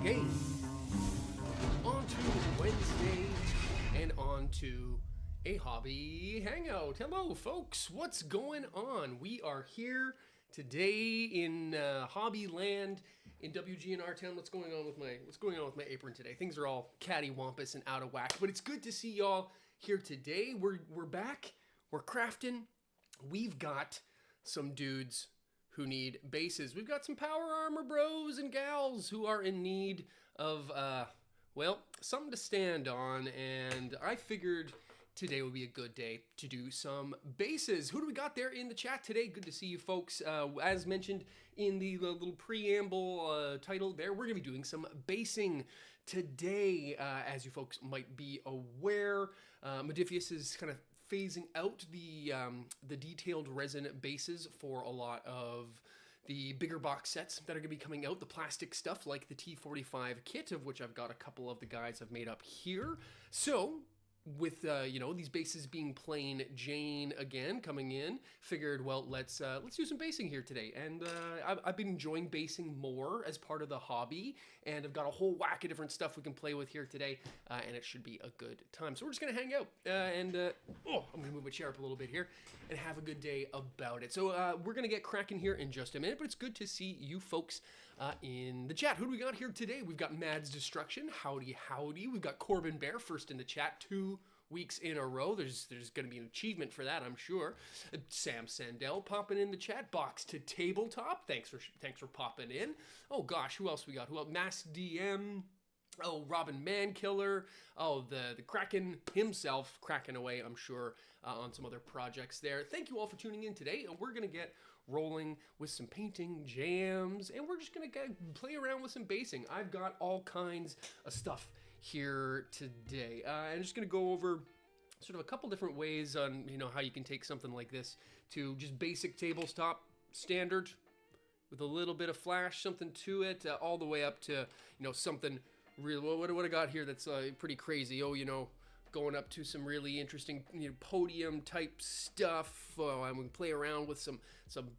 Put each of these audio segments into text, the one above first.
Okay, on to Wednesday and on to a hobby hangout. Hello, folks. What's going on? We are here today in hobby land in WGNR town. What's going on with my apron today? Things are all cattywampus and out of whack, but it's good to see y'all here today. We're back. We're crafting. We've got some dudes who need bases. We've got some power armor bros and gals who are in need of, well, something to stand on, and I figured today would be a good day to do some bases. Who do we got there in the chat today? Good to see you folks. As mentioned in the little preamble title there, we're going to be doing some basing today. As you folks might be aware, Modifius is kind of phasing out the detailed resin bases for a lot of the bigger box sets that are going to be coming out, the plastic stuff like the T45 kit, of which I've got a couple of the guys I've made up here. So with these bases being plain Jane again coming in, figured, well, let's do some basing here today. And I've been enjoying basing more as part of the hobby, and I've got a whole whack of different stuff we can play with here today, and it should be a good time. So we're just gonna hang out I'm gonna move my chair up a little bit here and have a good day about it. So we're gonna get cracking here in just a minute, but it's good to see you folks in the chat. Who do we got here today? We've got Mad's Destruction. Howdy, howdy. We've got Corbin Bear first in the chat. 2 weeks in a row. There's going to be an achievement for that, I'm sure. Sam Sandell popping in the chat. Box to Tabletop. Thanks for popping in. Oh gosh, who else we got? Who else? Mass DM. Oh, Robin Mankiller. Oh, the Kraken himself cracking away, I'm sure, on some other projects there. Thank you all for tuning in today. We're going to get rolling with some painting jams, and we're just going to play around with some basing. I've got all kinds of stuff here today. I'm just going to go over sort of a couple different ways on, how you can take something like this to just basic tabletop standard with a little bit of flash, something to it, all the way up to, something real. What I got here that's pretty crazy. Oh, going up to some really interesting podium type stuff. I'm going to play around with some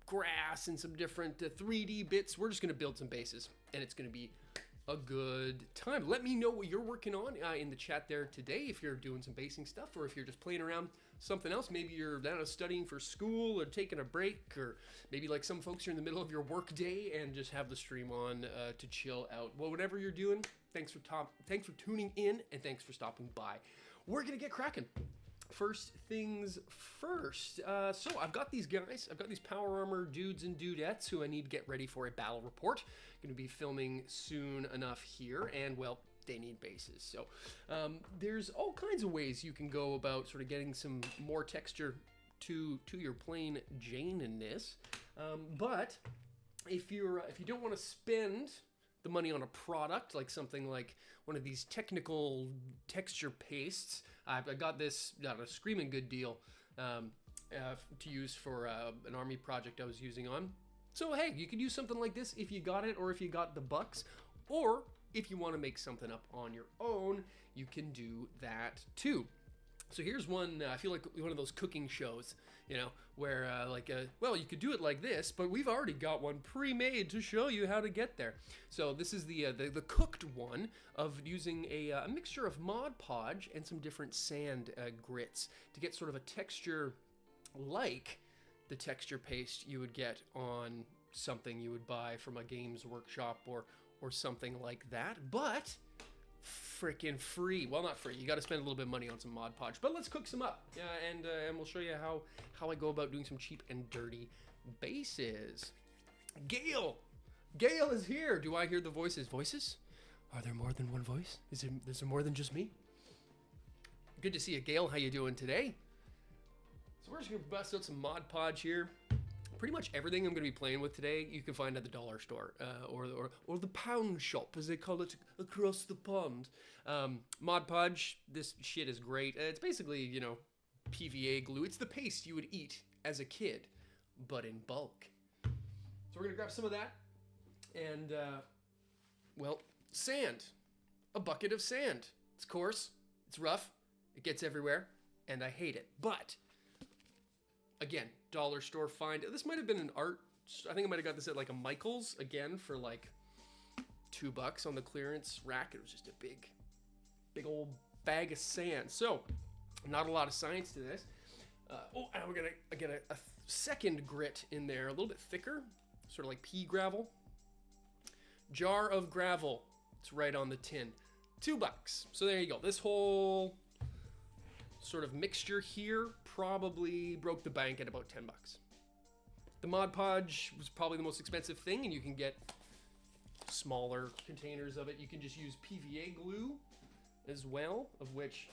grass and some different 3D bits. We're just going to build some bases, and it's going to be a good time. Let me know what you're working on in the chat there today, if you're doing some basing stuff or if you're just playing around something else. Maybe you're studying for school or taking a break, or maybe like some folks are in the middle of your work day and just have the stream on to chill out. Well, whatever you're doing, thanks for tuning in, and thanks for stopping by. We're gonna get cracking. First things first. So I've got these guys. I've got these power armor dudes and dudettes who I need to get ready for a battle report. Going to be filming soon enough here, and well, they need bases. So there's all kinds of ways you can go about sort of getting some more texture to your plain Jane-ness. But if you don't want to spend the money on a product, like something like one of these technical texture pastes, I got this at a screaming good deal to use for an army project I was using on. So hey, you could use something like this if you got it, or if you got the bucks, or if you want to make something up on your own, you can do that too. So here's one, I feel like one of those cooking shows, where well, you could do it like this, but we've already got one pre-made to show you how to get there. So this is the cooked one of using a mixture of Mod Podge and some different sand grits to get sort of a texture like the texture paste you would get on something you would buy from a Games Workshop or something like that, but freaking free. Well, not free. You got to spend a little bit of money on some Mod Podge, but let's cook some up, and we'll show you how I go about doing some cheap and dirty bases. Gale is here. Do I hear the voices? Voices? Are there more than one voice? Is there more than just me? Good to see you, Gale. How you doing today? So we're just gonna bust out some Mod Podge here. Pretty much everything I'm going to be playing with today you can find at the dollar store or the pound shop, as they call it across the pond. Mod Podge, this shit is great. It's basically, PVA glue. It's the paste you would eat as a kid, but in bulk. So we're going to grab some of that and, well, sand. A bucket of sand. It's coarse, it's rough, it gets everywhere, and I hate it. But again, dollar store find. This might have been an art. I think I might have got this at like a Michael's again for like $2 on the clearance rack. It was just a big old bag of sand. So, not a lot of science to this. And we're gonna get a second grit in there, a little bit thicker, sort of like pea gravel. Jar of gravel. It's right on the tin. $2. So there you go. This whole sort of mixture here probably broke the bank at about $10. The Mod Podge was probably the most expensive thing, and you can get smaller containers of it. You can just use PVA glue as well, of which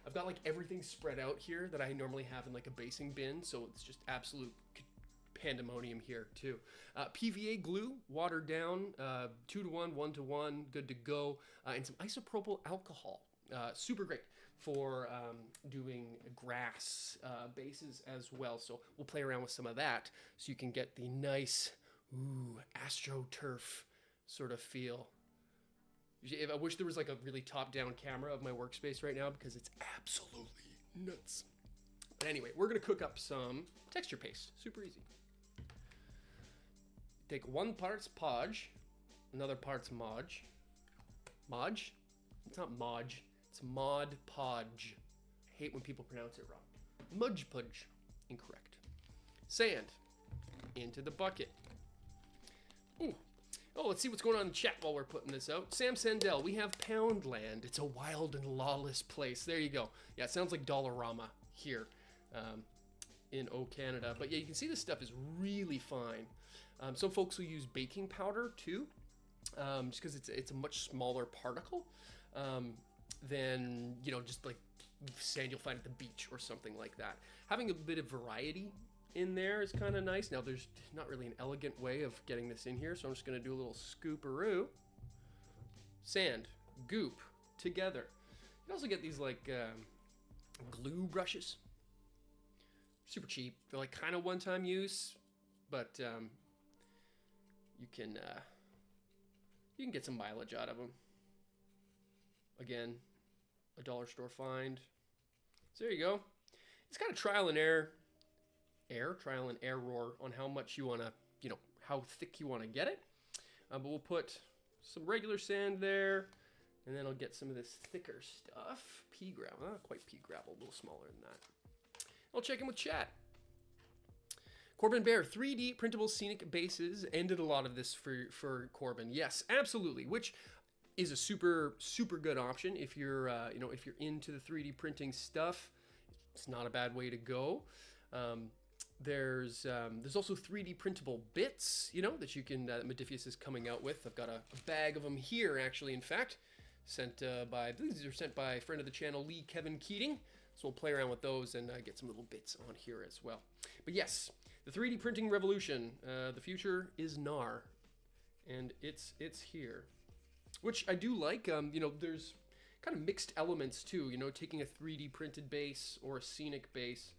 I've got like everything spread out here that I normally have in like a basing bin, so it's just absolute pandemonium here too. PVA glue, watered down, 2-to-1, 1-to-1, good to go, and some isopropyl alcohol. Super great for doing grass bases as well. So we'll play around with some of that so you can get the nice, AstroTurf sort of feel. I wish there was like a really top-down camera of my workspace right now because it's absolutely nuts. But anyway, we're gonna cook up some texture paste. Super easy. Take 1 part's podge, another part's modge. Modge? It's not modge. It's Mod Podge. I hate when people pronounce it wrong. Mudge Pudge. Incorrect. Sand. Into the bucket. Ooh. Oh, let's see what's going on in the chat while we're putting this out. Sam Sandell, we have Poundland. It's a wild and lawless place. There you go. Yeah, it sounds like Dollarama here in Canada. But yeah, you can see this stuff is really fine. Some folks will use baking powder too, just because it's a much smaller particle than, just like sand you'll find at the beach or something like that. Having a bit of variety in there is kind of nice. Now there's not really an elegant way of getting this in here, so I'm just going to do a little scooperoo. Sand, goop, together. You can also get these like glue brushes. Super cheap. They're like kind of one-time use, but you can get some mileage out of them. Again, a dollar store find. So there you go. It's kind of trial and error on how much you want to, how thick you want to get it. But we'll put some regular sand there, and then I'll get some of this thicker stuff. Pea gravel, not quite pea gravel, a little smaller than that. I'll check in with chat. Corbin Bear, 3D printable scenic bases ended a lot of this for Corbin. Yes, absolutely. Which is a super good option if you're if you're into the 3D printing stuff. It's not a bad way to go. There's also 3D printable bits, that you can that Modifius is coming out with. I've got a bag of them here, actually. In fact, I believe these are sent by a friend of the channel, Lee Kevin Keating. So we'll play around with those and get some little bits on here as well. But yes, the 3D printing revolution, the future is NAR, and it's here, which I do like. There's kind of mixed elements too. Taking a 3D printed base or a scenic base,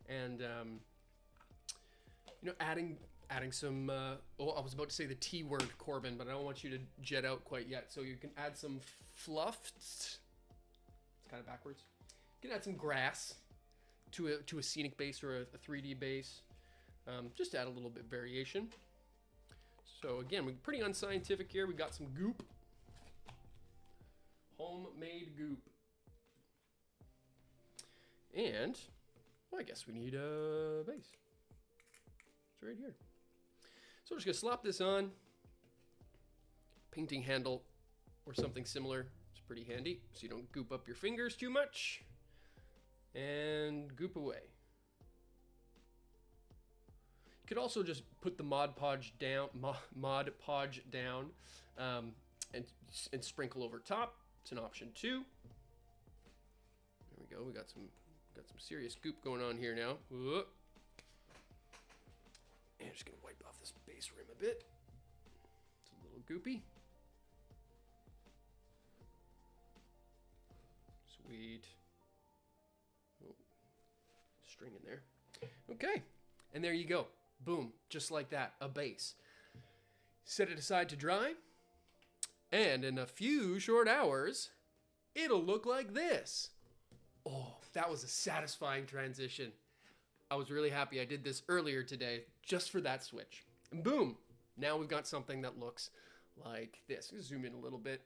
and adding some. I was about to say the T word, Corbin, but I don't want you to jet out quite yet. So you can add some fluffed. It's kind of backwards. You can add some grass to a scenic base or a 3D base. Just to add a little bit of variation. So again, we're pretty unscientific here. We got some goop. Homemade goop. And, well, I guess we need a base. It's right here. So I'm just gonna slap this on. Painting handle or something similar. It's pretty handy, so you don't goop up your fingers too much. And goop away. You could also just put the Mod Podge down, and sprinkle over top. It's an option too. There we go. We got some serious goop going on here now. Whoa. And I'm just gonna wipe off this base rim a bit. It's a little goopy. Sweet. Oh, string in there. Okay, and there you go. Boom, just like that, a base. Set it aside to dry, and in a few short hours, it'll look like this. Oh, that was a satisfying transition. I was really happy I did this earlier today, just for that switch. And boom, now we've got something that looks like this. Let's zoom in a little bit.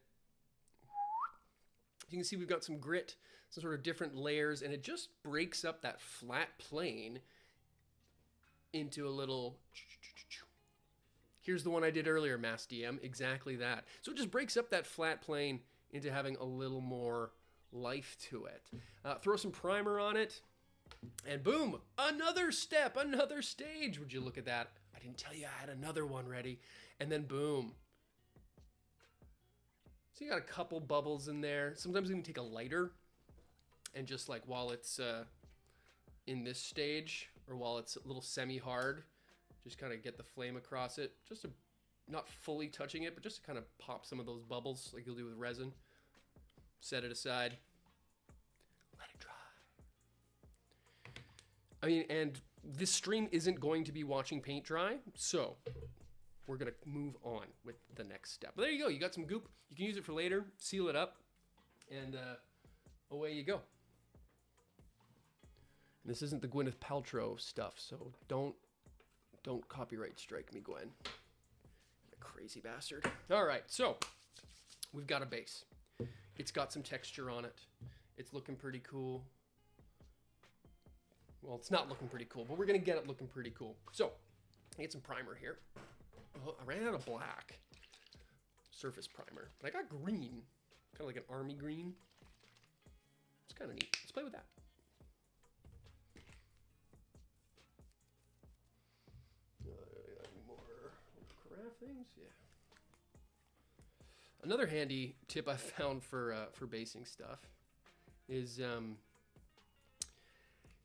You can see we've got some grit, some sort of different layers, and it just breaks up that flat plane into a little... Here's the one I did earlier, Mass DM, exactly that. So it just breaks up that flat plane into having a little more life to it. Throw some primer on it, and boom, another step, another stage. Would you look at that? I didn't tell you I had another one ready. And then boom. So you got a couple bubbles in there. Sometimes you can take a lighter and just like while it's in this stage or while it's a little semi-hard, just kind of get the flame across it. Just to, not fully touching it, but just to kind of pop some of those bubbles like you'll do with resin. Set it aside. Let it dry. I mean, and this stream isn't going to be watching paint dry, so we're going to move on with the next step. But there you go. You got some goop. You can use it for later. Seal it up. And away you go. And this isn't the Gwyneth Paltrow stuff, so don't copyright strike me, Gwen. You crazy bastard. All right, so we've got a base. It's got some texture on it. It's looking pretty cool. Well, it's not looking pretty cool, but we're going to get it looking pretty cool. So, I get some primer here. Oh, I ran out of black surface primer, but I got green, kind of like an army green. It's kind of neat. Let's play with that. More craft things, yeah. Another handy tip I found for basing stuff is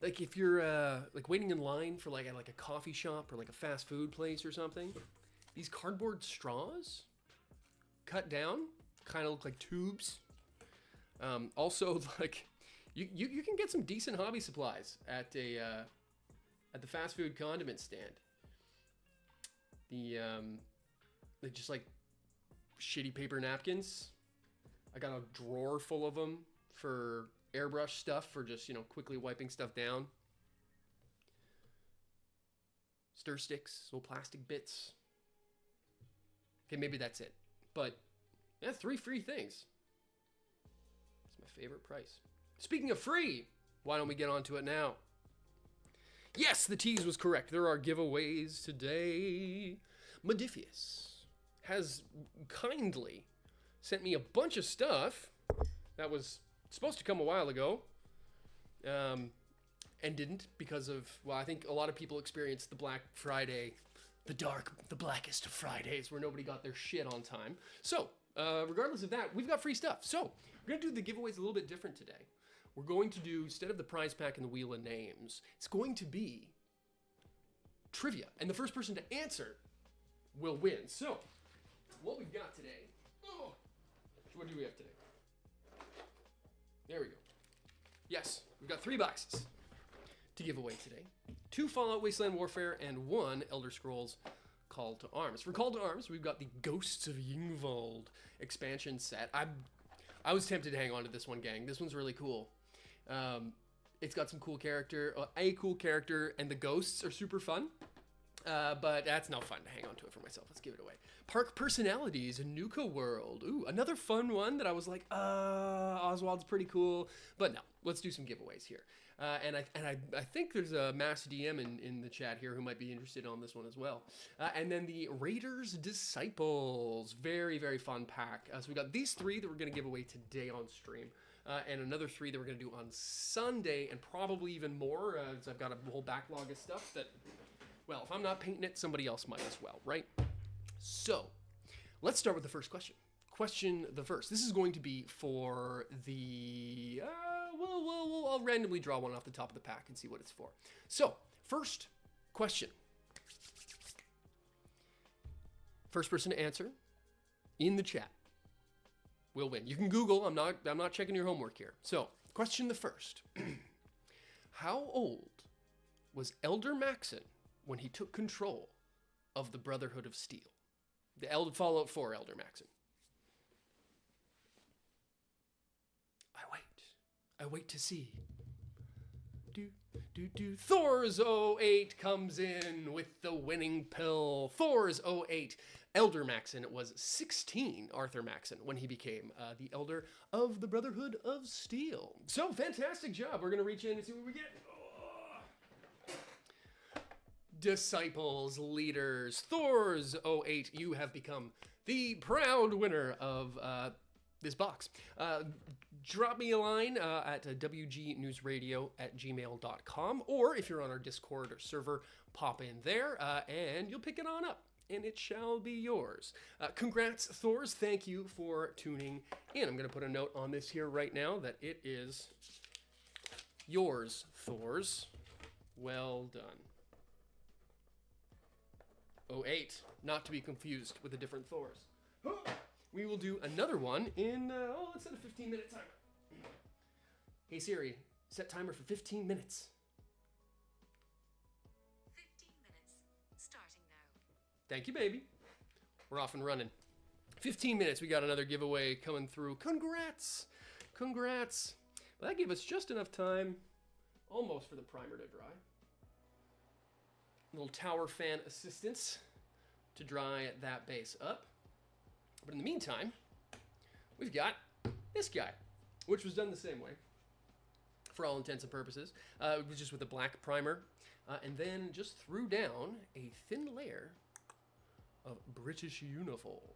like if you're like waiting in line for like a coffee shop or like a fast food place or something. These cardboard straws, cut down, kind of look like tubes. Also, like you can get some decent hobby supplies at the fast food condiment stand. They're just like shitty paper napkins. I got a drawer full of them for airbrush stuff, for just quickly wiping stuff down. Stir sticks, little plastic bits. Okay, maybe that's it. But, yeah, 3 free things. That's my favorite price. Speaking of free, why don't we get on to it now? Yes, the tease was correct. There are giveaways today. Modifius has kindly sent me a bunch of stuff that was supposed to come a while ago. And didn't because of, well, I think a lot of people experienced the Black Friday, the blackest of Fridays, where nobody got their shit on time. So, regardless of that, we've got free stuff. So, we're going to do the giveaways a little bit different today. We're going to do, instead of the prize pack and the wheel of names, it's going to be trivia. And the first person to answer will win. So, what we've got today, what do we have today? There we go. Yes, we've got 3 boxes to give away today. 2 Fallout Wasteland Warfare and 1 Elder Scrolls Call to Arms. For Call to Arms, we've got the Ghosts of Yngvold expansion set. I was tempted to hang on to this one, gang. This one's really cool. It's got some cool character, a cool character, and the ghosts are super fun. But that's no fun to hang on to it for myself. Let's give it away. Park Personalities, Nuka World. Ooh, another fun one that I was like, Oswald's pretty cool. But no, let's do some giveaways here. And I think there's a Mass DM in the chat here who might be interested on this one as well. And then the Raiders Disciples. Very, very fun pack. So we got these 3 that we're going to give away today on stream. And another 3 that we're going to do on Sunday, and probably even more, as I've got a whole backlog of stuff that, well, if I'm not painting it, somebody else might as well, right? So, let's start with the first question. Question the first. This is going to be for the... I'll randomly draw one off the top of the pack and see what it's for. So, first question. First person to answer in the chat will win. You can Google. I'm not checking your homework here. So, question the first. How old was Elder Maxon when he took control of the Brotherhood of Steel? The Fallout 4 Elder Maxon. I wait to see. Thor's '08 comes in with the winning pill. Thor's '08. Elder Maxon was 16, Arthur Maxon, when he became the elder of the Brotherhood of Steel. So, fantastic job. We're going to reach in and see what we get. Disciples, leaders, Thor's '08, you have become the proud winner of this box. Drop me a line at wgnewsradio@gmail.com, or if you're on our Discord or server, pop in there and you'll pick it on up, and it shall be yours. Congrats, Thors. Thank you for tuning in. I'm going to put a note on this here right now that it is yours, Thors. Well done. '08, not to be confused with a different Thors. We will do another one in, let's set a 15-minute timer. Hey Siri, set timer for 15 minutes. 15 minutes, starting now. Thank you, baby. We're off and running. 15 minutes, we got another giveaway coming through. Congrats! Congrats! Well, that gave us just enough time, almost, for the primer to dry. Little tower fan assistance to dry that base up. But in the meantime, we've got this guy, which was done the same way for all intents and purposes. It was just with a black primer, and then just threw down a thin layer of British uniform.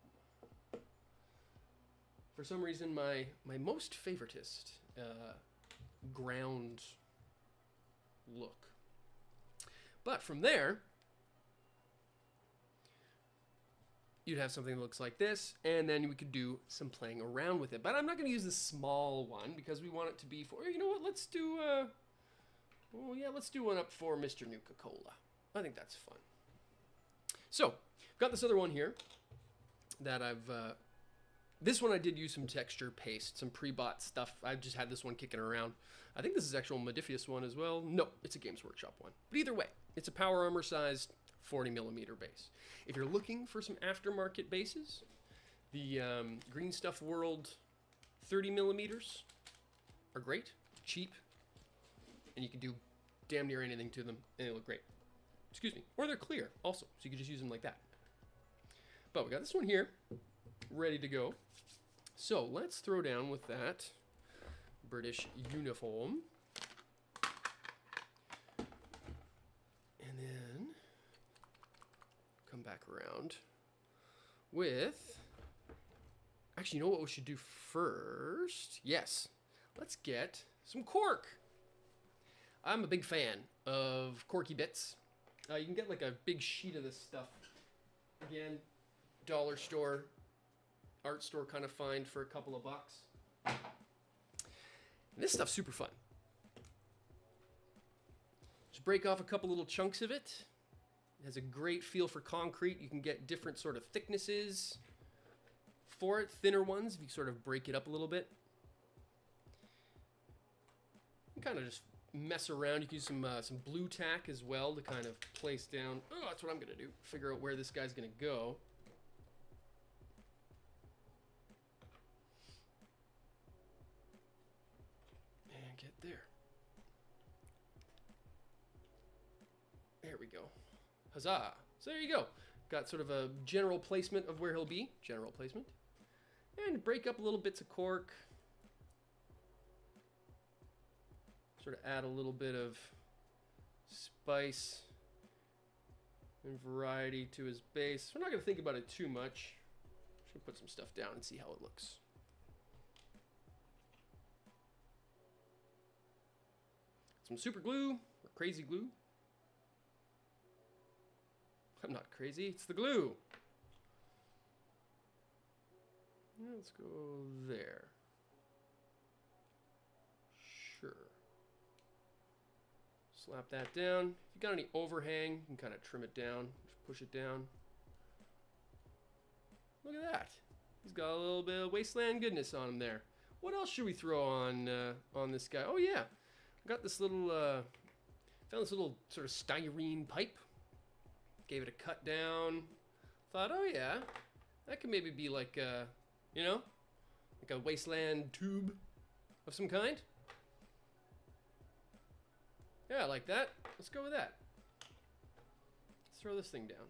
For some reason, my most favoritist ground look. But from there, you'd have something that looks like this, and then we could do some playing around with it. But I'm not going to use the small one because we want it to be for, you know what, let's do, let's do one up for Mr. Nuka-Cola. I think that's fun. So, I've got this other one here that this one I did use some texture paste, some pre-bought stuff. I just had this one kicking around. I think this is actual Modifius one as well. No, it's a Games Workshop one. But either way, it's a Power Armor sized 40mm base. If you're looking for some aftermarket bases, the Green Stuff World 30mm are great, cheap, and you can do damn near anything to them, and they look great. Excuse me. Or they're clear, also, so you can just use them like that. But we got this one here, ready to go. So let's throw down with that British uniform. And then come back around with, actually, you know what we should do first? Yes, let's get some cork. I'm a big fan of corky bits. You can get like a big sheet of this stuff. Again, dollar store, art store kind of find for a couple of bucks. And this stuff's super fun. Just break off a couple little chunks of it. It has a great feel for concrete. You can get different sort of thicknesses for it, thinner ones if you sort of break it up a little bit. You can kind of just mess around. You can use some blue tack as well to kind of place down. Oh, that's what I'm gonna do. Figure out where this guy's gonna go. And get there. There we go. Huzzah! So there you go. Got sort of a general placement of where he'll be. General placement. And break up little bits of cork. Sort of add a little bit of spice and variety to his base. We're not going to think about it too much. Just going to put some stuff down and see how it looks. Some super glue, or crazy glue. I'm not crazy, it's the glue. Let's go there. Sure. Slap that down. If you got any overhang, you can kind of trim it down. Just push it down. Look at that. He's got a little bit of wasteland goodness on him there. What else should we throw on this guy? Oh yeah, I got this little, found this little sort of styrene pipe. Gave it a cut down. Thought, oh yeah, that could maybe be like a, you know, like a wasteland tube of some kind. Yeah, I like that. Let's go with that. Let's throw this thing down.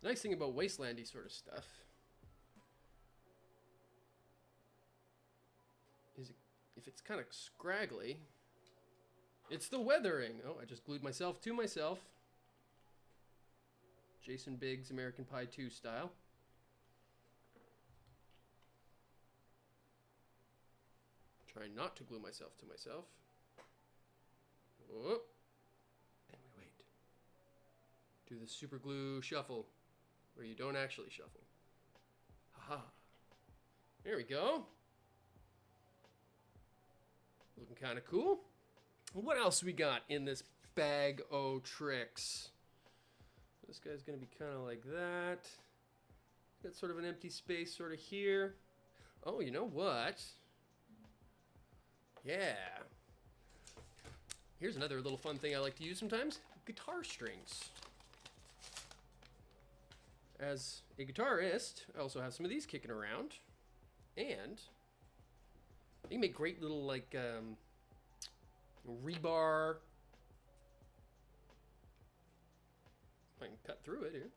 The nice thing about wastelandy sort of stuff is if it's kind of scraggly, it's the weathering. Oh, I just glued myself to myself. Jason Biggs American Pie 2 style. Try not to glue myself to myself. Oh. And we wait. Do the super glue shuffle, where you don't actually shuffle. Haha. There we go. Looking kind of cool. What else we got in this bag o' tricks? This guy's gonna be kind of like that. Got sort of an empty space sort of here. Oh, you know what? Yeah. Here's another little fun thing I like to use sometimes. Guitar strings. As a guitarist, I also have some of these kicking around. And they make great little like rebar. I can cut through it here.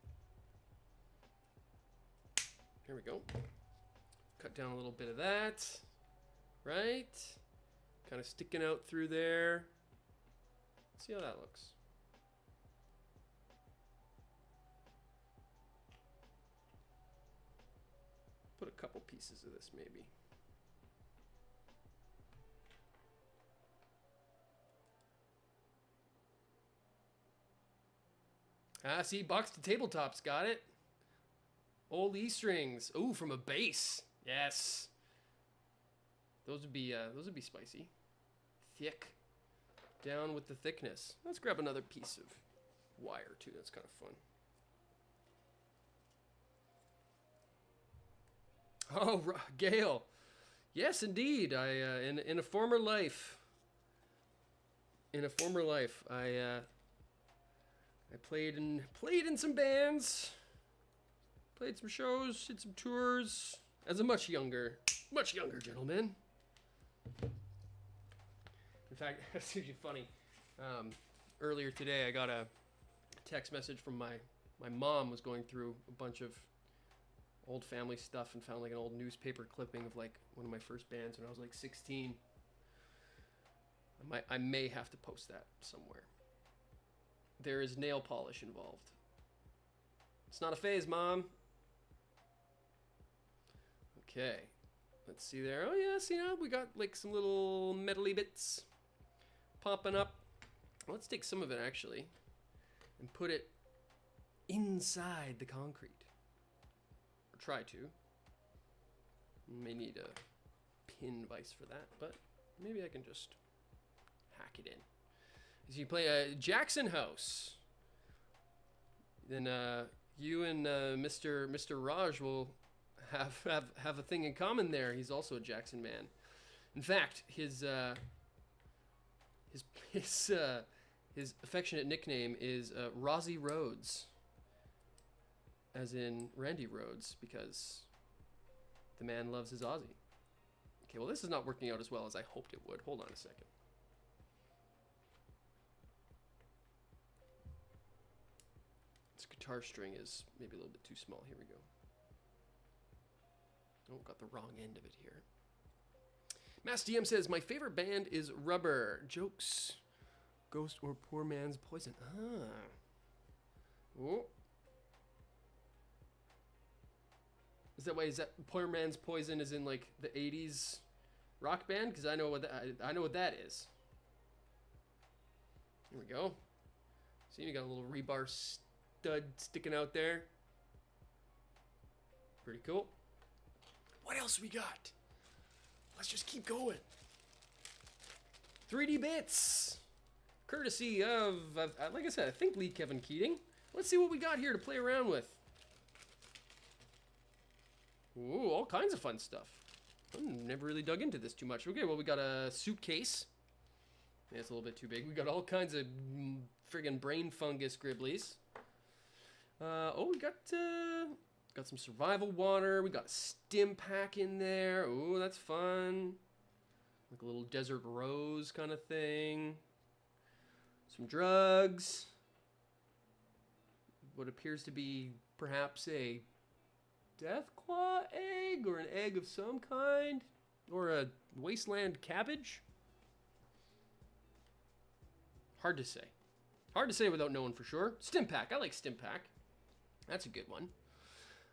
Here we go. Cut down a little bit of that. Right? Kind of sticking out through there. Let's see how that looks. Put a couple pieces of this maybe. Ah, see, box to tabletops, got it. Old E strings. Ooh, from a bass. Yes. Those would be spicy. Thick. Down with the thickness. Let's grab another piece of wire too. That's kind of fun. Oh, Gail. Yes, indeed. I in a former life. I played in some bands, played some shows, did some tours as a much younger gentleman. In fact, that's actually funny. Earlier today, I got a text message from my mom. Was going through a bunch of old family stuff and found like an old newspaper clipping of like one of my first bands when I was like 16. I may have to post that somewhere. There is nail polish involved. It's not a phase, Mom. Okay. Let's see there. Oh, yeah, see now we got like some little metally bits popping up. Let's take some of it actually and put it inside the concrete. Or try to. May need a pin vise for that, but maybe I can just hack it in. As you play a Jackson House, then you and Mr. Raj will have a thing in common there. He's also a Jackson man. In fact, his affectionate nickname is Rozzy Rhodes, as in Randy Rhodes, because the man loves his Aussie. Okay, well this is not working out as well as I hoped it would. Hold on a second. This guitar string is maybe a little bit too small. Here we go. Oh, got the wrong end of it here. Mass DM says, my favorite band is Rubber. Jokes, Ghost, or Poor Man's Poison. Ah. Oh. Is that Poor Man's Poison is in like the 80s rock band? Because I know what that is. Here we go. See, you got a little rebar stud sticking out there. Pretty cool. What else we got? Let's just keep going. 3D bits, courtesy of like I said, I think Lee Kevin Keating. Let's see what we got here to play around with. Ooh, all kinds of fun stuff. I never really dug into this too much. Okay, well we got a suitcase. Yeah, it's a little bit too big. We got all kinds of friggin' brain fungus gribblies. Oh, we got Got some survival water. We got a stim pack in there. Ooh, that's fun. Like a little desert rose kind of thing. Some drugs. What appears to be perhaps a deathclaw egg or an egg of some kind. Or a wasteland cabbage. Hard to say. Hard to say without knowing for sure. Stim pack. I like stim pack. That's a good one.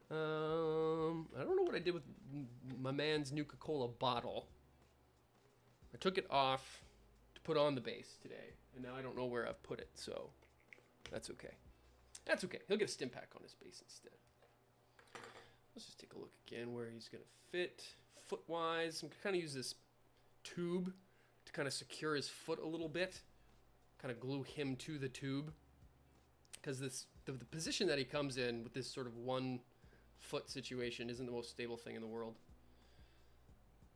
I don't know what I did with my man's Nuka-Cola bottle. I took it off to put on the base today, and now I don't know where I've put it, so that's okay. That's okay. He'll get a stim pack on his base instead. Let's just take a look again where he's going to fit foot-wise. I'm going to kind of use this tube to kind of secure his foot a little bit, kind of glue him to the tube, because the position that he comes in with this sort of one foot situation isn't the most stable thing in the world.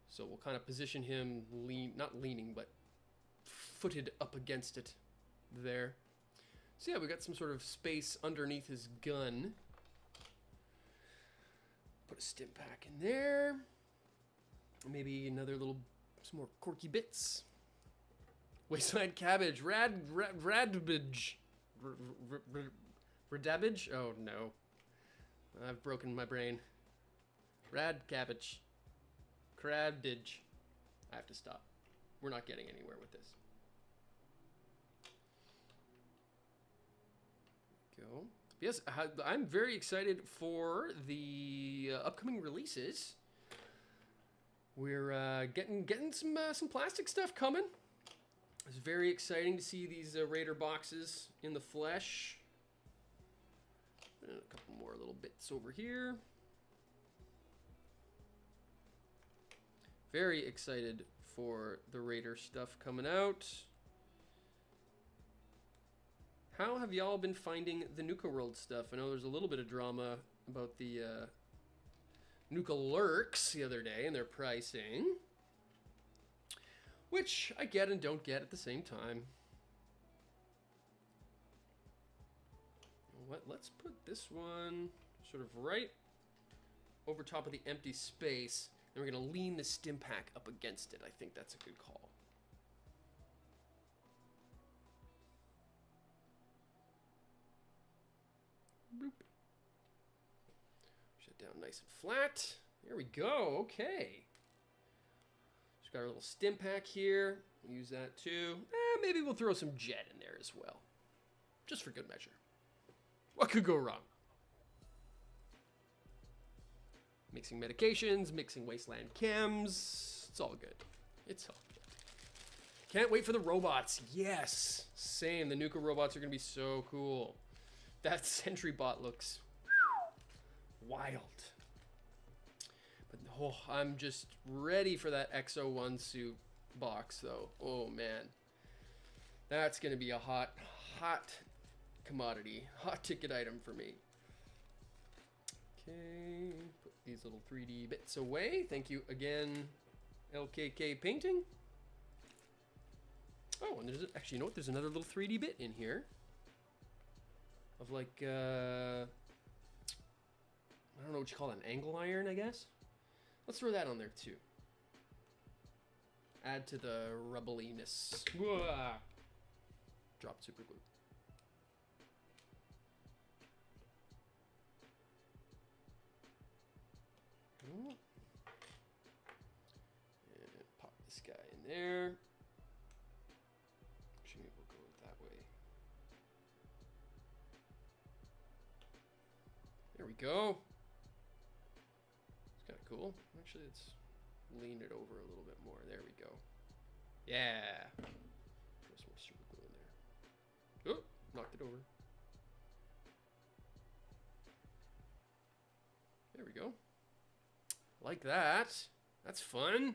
So we'll kind of position him not leaning, but footed up against it there. So yeah, we got some sort of space underneath his gun. Put a stim pack in there. Maybe another some more quirky bits. Wasteland cabbage, radbage. Radabbage? Oh no. I've broken my brain. Rad cabbage. Crabbage. I have to stop. We're not getting anywhere with this. Go. Yes, I'm very excited for the upcoming releases. We're getting some plastic stuff coming. It's very exciting to see these Raider boxes in the flesh. And a couple more little bits over here. Very excited for the Raider stuff coming out. How have y'all been finding the Nuka World stuff? I know there's a little bit of drama about the Nuka Lurks the other day and their pricing, which I get and don't get at the same time. Let's put this one sort of right over top of the empty space, and we're going to lean the stim pack up against it. I think that's a good call. Boop. Shut down nice and flat. There we go. Okay. Just got our little stim pack here. We'll use that too. Maybe we'll throw some jet in there as well, just for good measure. What could go wrong? Mixing medications, mixing wasteland chems. It's all good. It's all good. Can't wait for the robots. Yes. Same. The Nuka robots are going to be so cool. That sentry bot looks wild. But oh, I'm just ready for that XO1 suit box though. Oh man. That's going to be a hot commodity, hot ticket item for me. Okay, put these little 3D bits away. Thank you again, LKK Painting. Oh, and there's actually, you know what? There's another little 3D bit in here of like, I don't know what you call it, an angle iron, I guess. Let's throw that on there too. Add to the rubbliness. Drop super glue. And pop this guy in there. Actually, maybe we'll go that way. There we go. It's kind of cool. Actually, let's lean it over a little bit more. There we go. Yeah. Throw some more super glue in there. Oh, knocked it over. There we go. Like that. That's fun.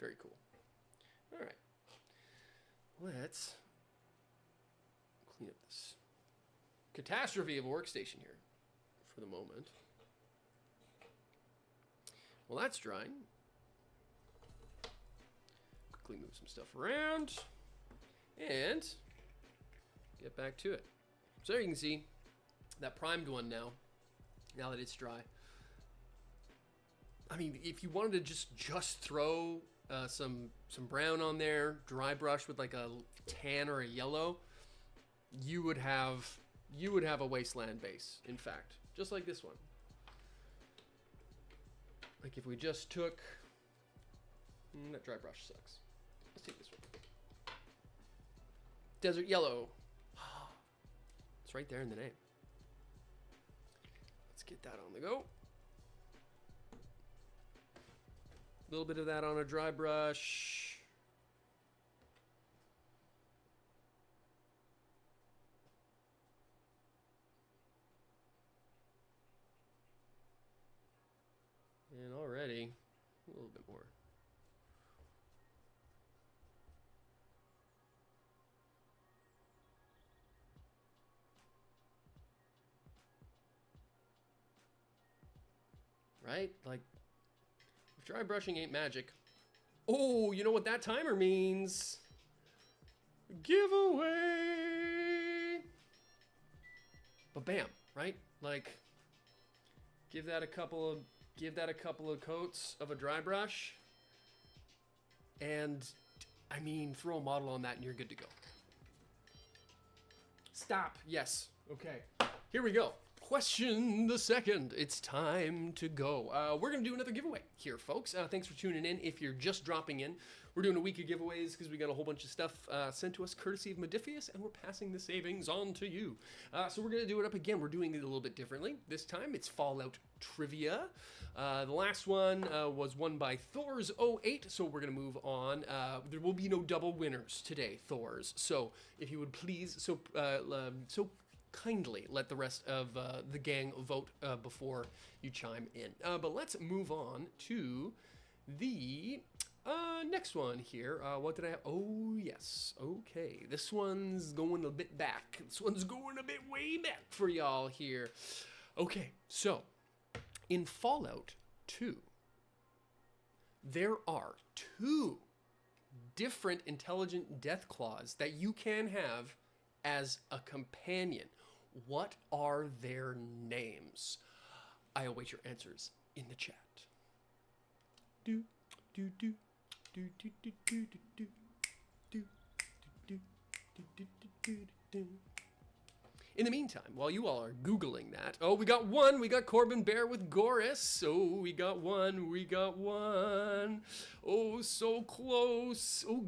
Very cool. All right. Let's clean up this catastrophe of a workstation here for the moment. While that's drying, quickly move some stuff around and get back to it. So you can see that primed one now that it's dry. I mean, if you wanted to just throw some brown on there, dry brush with like a tan or a yellow, you would have a wasteland base. In fact, just like this one. Like if we just took that dry brush sucks. Let's take this one. Desert yellow. It's right there in the name. Let's get that on the go. A little bit of that on a dry brush. And already, a little bit more. Right? Like, if dry brushing ain't magic. Oh, you know what that timer means? Giveaway! But bam, right? Like, give that a couple of coats of a dry brush. And, I mean, throw a model on that and you're good to go. Stop. Yes. Okay. Here we go. Question the second. It's time to go. We're going to do another giveaway here, folks. Thanks for tuning in. If you're just dropping in, we're doing a week of giveaways because we got a whole bunch of stuff sent to us courtesy of Modifius, and we're passing the savings on to you. So we're going to do it up again. We're doing it a little bit differently. This time it's Fallout Trivia. The last one was won by Thor's 08, so we're going to move on. There will be no double winners today, Thor's. So if you would please, so kindly let the rest of the gang vote before you chime in. But let's move on to the next one here. What did I have? Oh, yes. Okay. This one's going a bit back. This one's going a bit way back for y'all here. Okay. So, in Fallout 2, there are 2 different intelligent death claws that you can have as a companion. What are their names? I await your answers in the chat. Do do do do do do do do do do do do do. In the meantime, while you all are Googling that, oh, we got one. We got Corbin Bear with Goris. Oh, we got one. We got one. Oh, so close. Oh,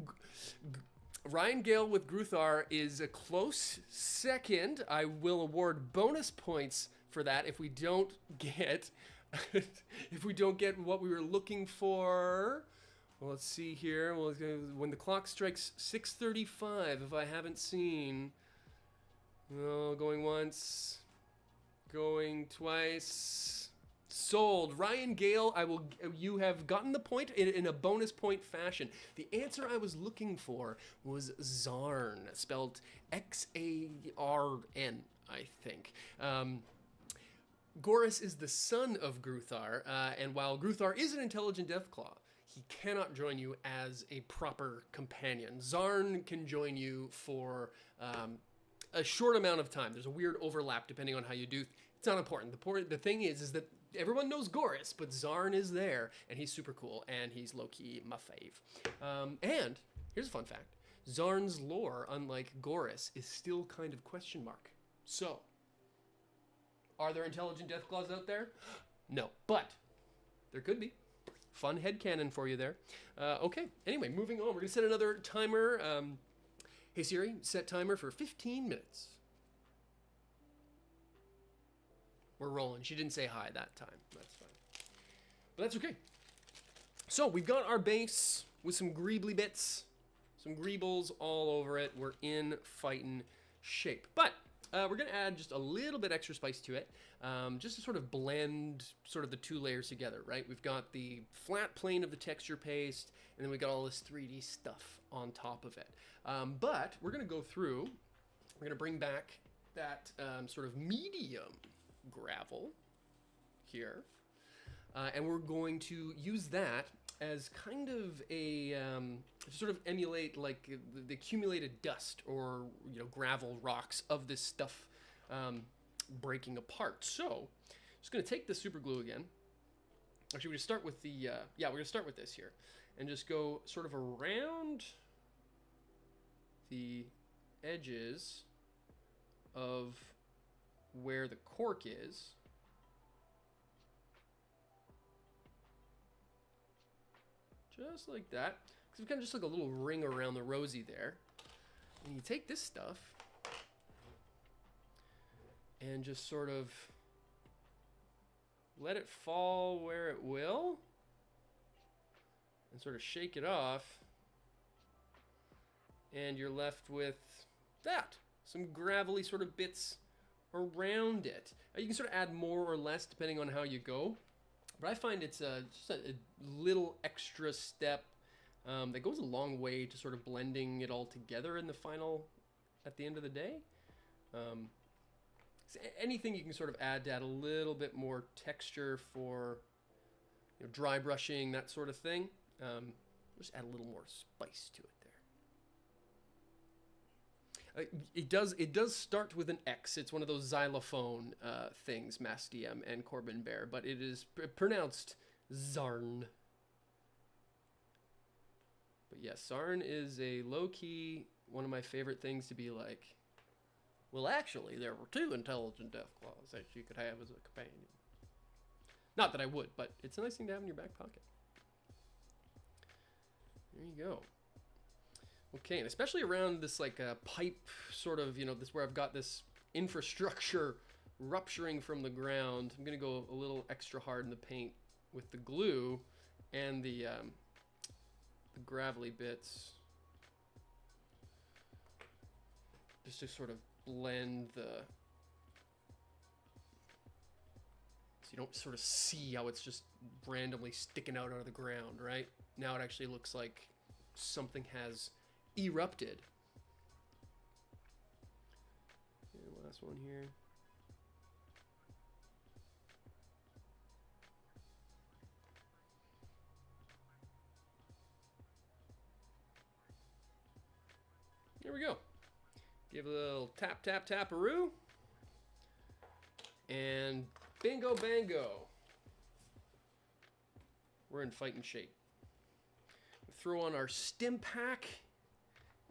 Ryan Gale with Gruthar is a close second. I will award bonus points for that if we don't get what we were looking for. Well, let's see here. Well, when the clock strikes 6:35, if I haven't seen. Oh, going once, going twice. Sold. Ryan Gale, you have gotten the point in a bonus point fashion. The answer I was looking for was Zarn, spelled Xarn, I think. Goris is the son of Gruthar, and while Gruthar is an intelligent Deathclaw, he cannot join you as a proper companion. Zarn can join you for a short amount of time. There's a weird overlap depending on how you do. It's not important. The thing is that everyone knows Goris, but Zarn is there, and he's super cool, and he's low-key my fave. And here's a fun fact. Zarn's lore, unlike Goris, is still kind of question mark. So, are there intelligent Deathclaws out there? No, but there could be. Fun headcanon for you there. Okay, anyway, moving on. We're going to set another timer. Hey Siri, set timer for 15 minutes. We're rolling. She didn't say hi that time. That's fine. But that's okay. So we've got our base with some greebly bits, some greebles all over it. We're in fighting shape. But we're going to add just a little bit extra spice to it, just to sort of blend sort of the 2 layers together, right? We've got the flat plane of the texture paste, and then we got all this 3D stuff on top of it. But we're going to go through, we're going to bring back that sort of medium gravel here, and we're going to use that as kind of a to sort of emulate like the accumulated dust or gravel rocks of this stuff breaking apart. So, just going to take the super glue again. Actually, we're going to start with the, we're going to start with this here. And just go sort of around the edges of where the cork is. Just like that. Because we kind of just like a little ring around the rosy there. And you take this stuff and just sort of let it fall where it will and sort of shake it off, and you're left with that, some gravelly sort of bits around it. You can sort of add more or less depending on how you go, but I find it's just a little extra step that goes a long way to sort of blending it all together in the final, at the end of the day. Anything you can sort of add to add a little bit more texture for, you know, dry brushing, that sort of thing. Just add a little more spice to it there. It does start with an X. It's one of those xylophone things, Mass DM and Corbin Bear, but it is pronounced Zarn. But yes, Zarn is a low-key, one of my favorite things to be like, well, actually, there were 2 intelligent Deathclaws that you could have as a companion. Not that I would, but it's a nice thing to have in your back pocket. There you go. Okay, and especially around this like pipe sort of, you know, this where I've got this infrastructure rupturing from the ground. I'm gonna go a little extra hard in the paint with the glue and the gravelly bits, just to sort of blend the, so you don't sort of see how it's just randomly sticking out of the ground, right? Now it actually looks like something has erupted. And last one here. There we go. Give a little tap, tap, taparoo. And bingo, bango. We're in fighting shape. Throw on our stim pack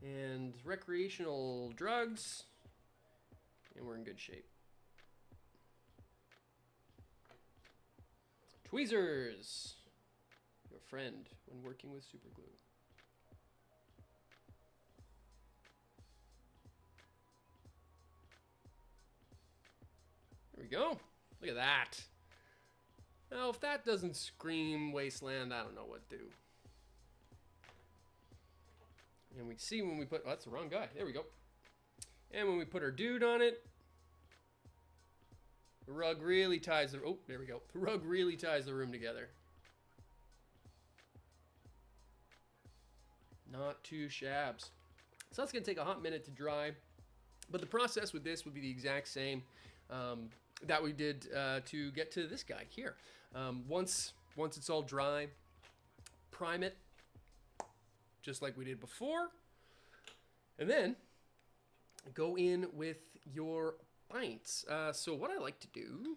and recreational drugs, and we're in good shape. Tweezers, your friend when working with super glue. There we go. Look at that. Now, if that doesn't scream wasteland, I don't know what do. And we see when we put, oh, that's the wrong guy. There we go. And when we put our dude on it, the rug really ties the, oh, there we go. The rug really ties the room together. Not too shabs. So that's gonna take a hot minute to dry, but the process with this would be the exact same that we did to get to this guy here. Once it's all dry, prime it, just like we did before, and then go in with your pints. So what I like to do,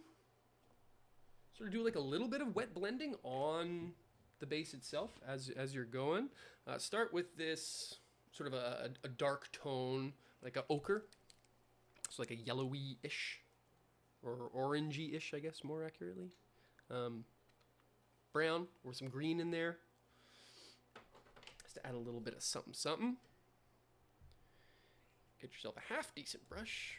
sort of do like a little bit of wet blending on the base itself as you're going. Start with this sort of a dark tone, like a ochre, so like a yellowy-ish, or orangey-ish, I guess, more accurately. Brown, or some green in there. Just to add a little bit of something, something. Get yourself a half-decent brush.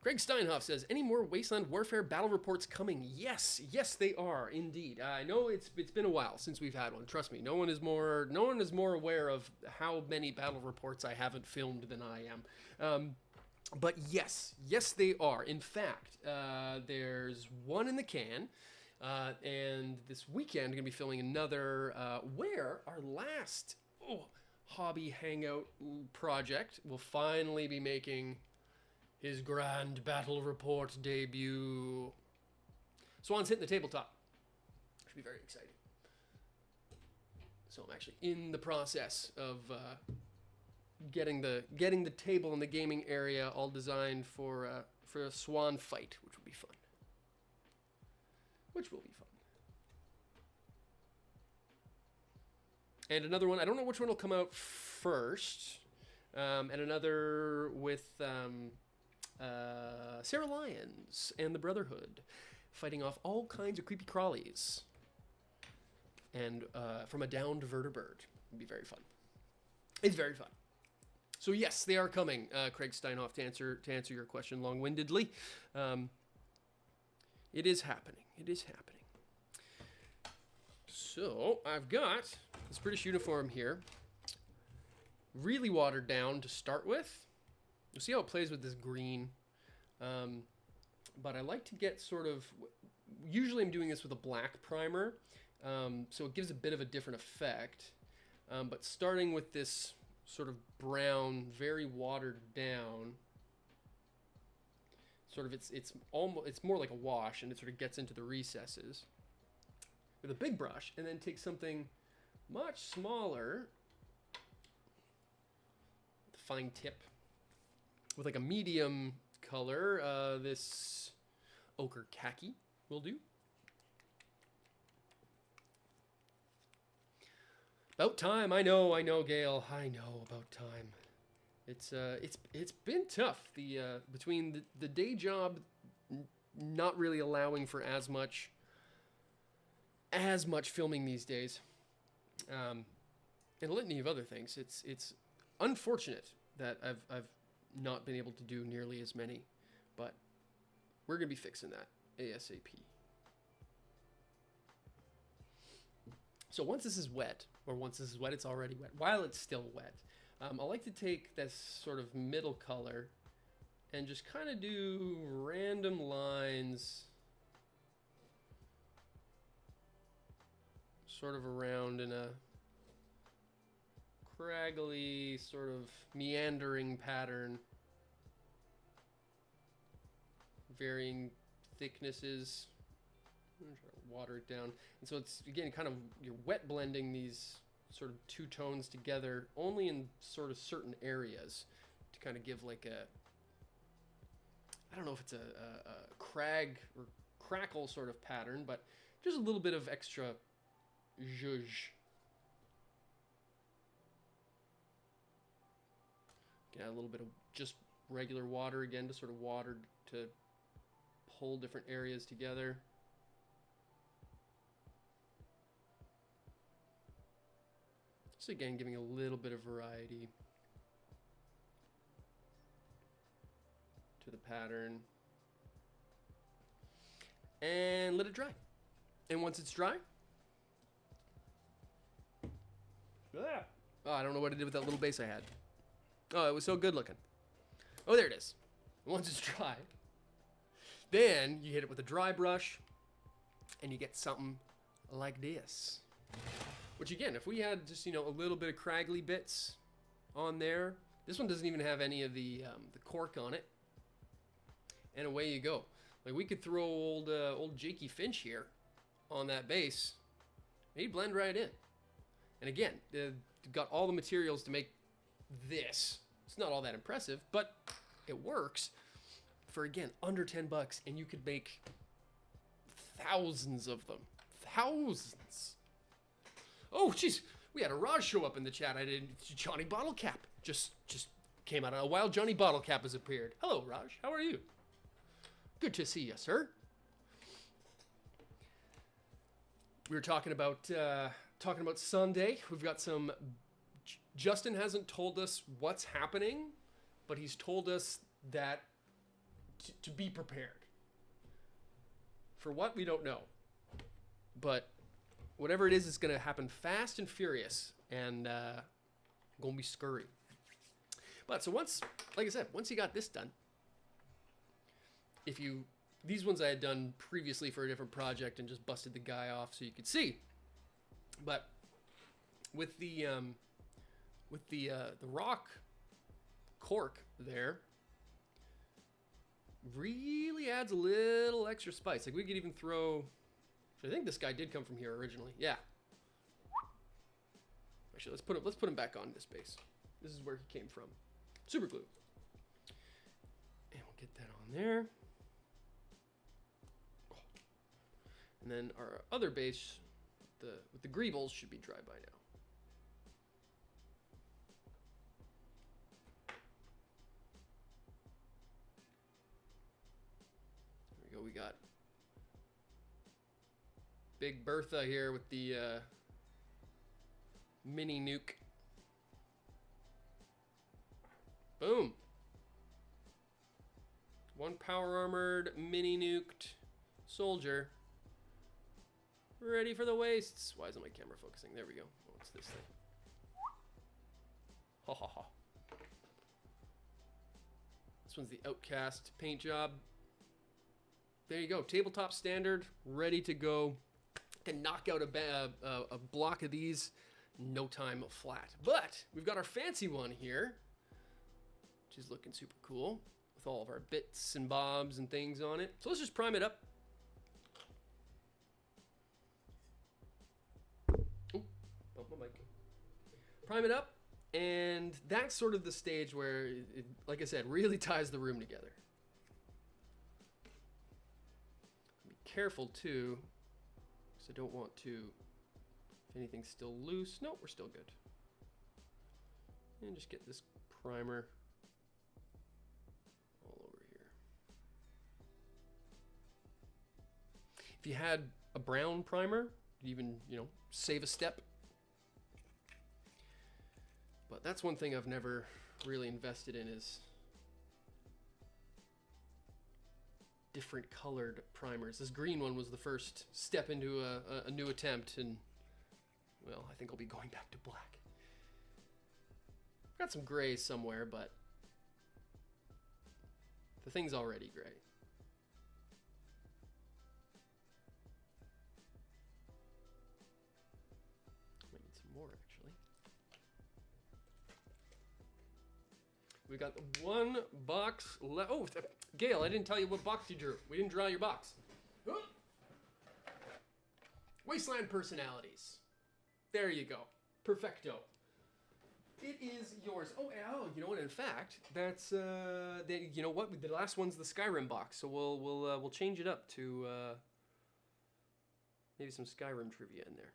Greg Steinhoff says, any more Wasteland Warfare battle reports coming? Yes, yes they are, indeed. I know it's been a while since we've had one. Trust me, no one is more aware of how many battle reports I haven't filmed than I am. But yes, they are. In fact, there's one in the can, and this weekend I'm going to be filming another, where our last hobby hangout project will finally be making his grand battle report debut. Swan's hitting the tabletop. Should be very exciting. So I'm actually in the process of getting the table and the gaming area all designed for a swan fight, which will be fun. And another one, I don't know which one will come out first. And another with Sarah Lyons and the Brotherhood fighting off all kinds of creepy crawlies. And from a downed vertibird. It'd be very fun. It's very fun. So yes, they are coming, Craig Steinhoff, to answer your question long-windedly. It is happening. It is happening. So I've got this British uniform here, really watered down to start with. You'll see how it plays with this green. But I like to get sort of, usually I'm doing this with a black primer, so it gives a bit of a different effect. But starting with this sort of brown, very watered down, sort of it's more like a wash, and it sort of gets into the recesses with a big brush, and then take something much smaller, fine tip, with like a medium color. This ochre khaki will do. About time. I know, Gail. I know, about time. It's been tough. Between the day job not really allowing for as much filming these days, and a litany of other things. It's unfortunate that I've not been able to do nearly as many, but we're gonna be fixing that ASAP. So once this is wet, it's already wet. While it's still wet, I like to take this sort of middle color and just kind of do random lines sort of around in a craggly, sort of meandering pattern, varying thicknesses. I'm gonna try to water it down. And so it's, again, kind of, you're wet blending these sort of two tones together only in sort of certain areas to kind of give like a, I don't know if it's a crag or crackle sort of pattern, but just a little bit of extra zhuzh. Get a little bit of just regular water again to sort of water to pull different areas together. Just again, giving a little bit of variety to the pattern. And let it dry. And once it's dry, oh, I don't know what I did with that little base I had. Oh, it was so good looking. Oh, there it is. Once it's dry, then you hit it with a dry brush and you get something like this. Which again, if we had just, a little bit of craggly bits on there, this one doesn't even have any of the cork on it. And away you go. Like, we could throw old Jakey Finch here on that base. He'd blend right in. And again, got all the materials to make this. It's not all that impressive, but it works for, again, under $10, and you could make thousands of them. Thousands. Oh, jeez, we had a Raj show up in the chat. I did. Johnny Bottlecap just came out. A wild Johnny Bottlecap has appeared. Hello, Raj. How are you? Good to see you, sir. We were talking about Sunday. We've got some. Justin hasn't told us what's happening, but he's told us that to be prepared. For what, we don't know. But whatever it is, it's going to happen fast and furious, and going to be scurry. But so once, like I said, once you got this done, these ones I had done previously for a different project and just busted the guy off so you could see. But with the rock cork there, really adds a little extra spice. Like, we could even throw, I think this guy did come from here originally. Yeah. Actually, let's put him back on this base. This is where he came from. Super glue. And we'll get that on there. And then our other base, with the greebles, should be dry by now. There we go. We got Big Bertha here with the mini nuke. Boom. One power armored, mini nuked soldier. Ready for the wastes. Why isn't my camera focusing? There we go. Oh, it's this thing. Ha ha ha. This one's the Outcast paint job. There you go. Tabletop standard, ready to go. Can knock out a block of these in no time flat. But we've got our fancy one here, which is looking super cool with all of our bits and bobs and things on it. So let's just prime it up. Oh, bump my mic. Prime it up, and that's sort of the stage where it, like I said, really ties the room together. Be careful too, because I don't want to, if anything's still loose. Nope, we're still good. And just get this primer all over here. If you had a brown primer, you'd even, save a step. But that's one thing I've never really invested in, is different colored primers. This green one was the first step into a new attempt, and well, I think I'll be going back to black. I've got some gray somewhere, but the thing's already gray. Might need some more, actually. We got one box left. Oh, Gail, I didn't tell you what box you drew. We didn't draw your box. Wasteland personalities. There you go. Perfecto. It is yours. Oh, you know what? In fact, that's you know what? The last one's the Skyrim box, so we'll change it up to maybe some Skyrim trivia in there,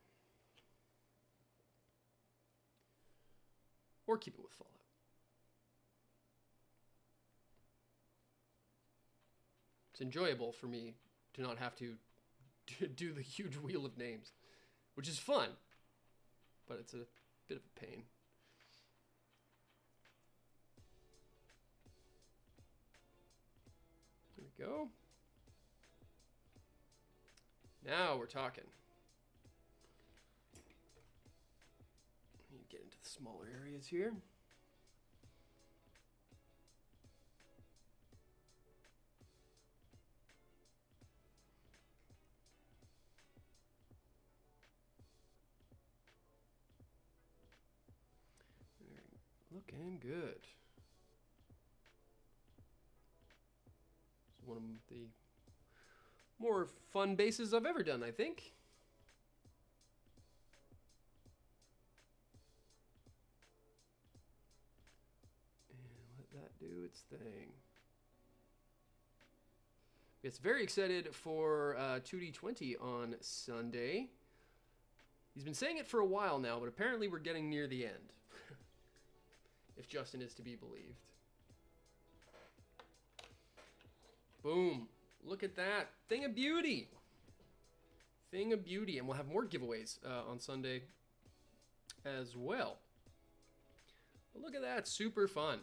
or keep it with Fallout. It's enjoyable for me to not have to do the huge wheel of names, which is fun, but it's a bit of a pain. There we go. Now we're talking. I need to get into the smaller areas here. Looking good. It's one of the more fun bases I've ever done, I think. And let that do its thing. It's very excited for 2D20 on Sunday. He's been saying it for a while now, but apparently we're getting near the end. If Justin is to be believed. Boom. Look at that. Thing of beauty. Thing of beauty. And we'll have more giveaways on Sunday as well. But look at that. Super fun.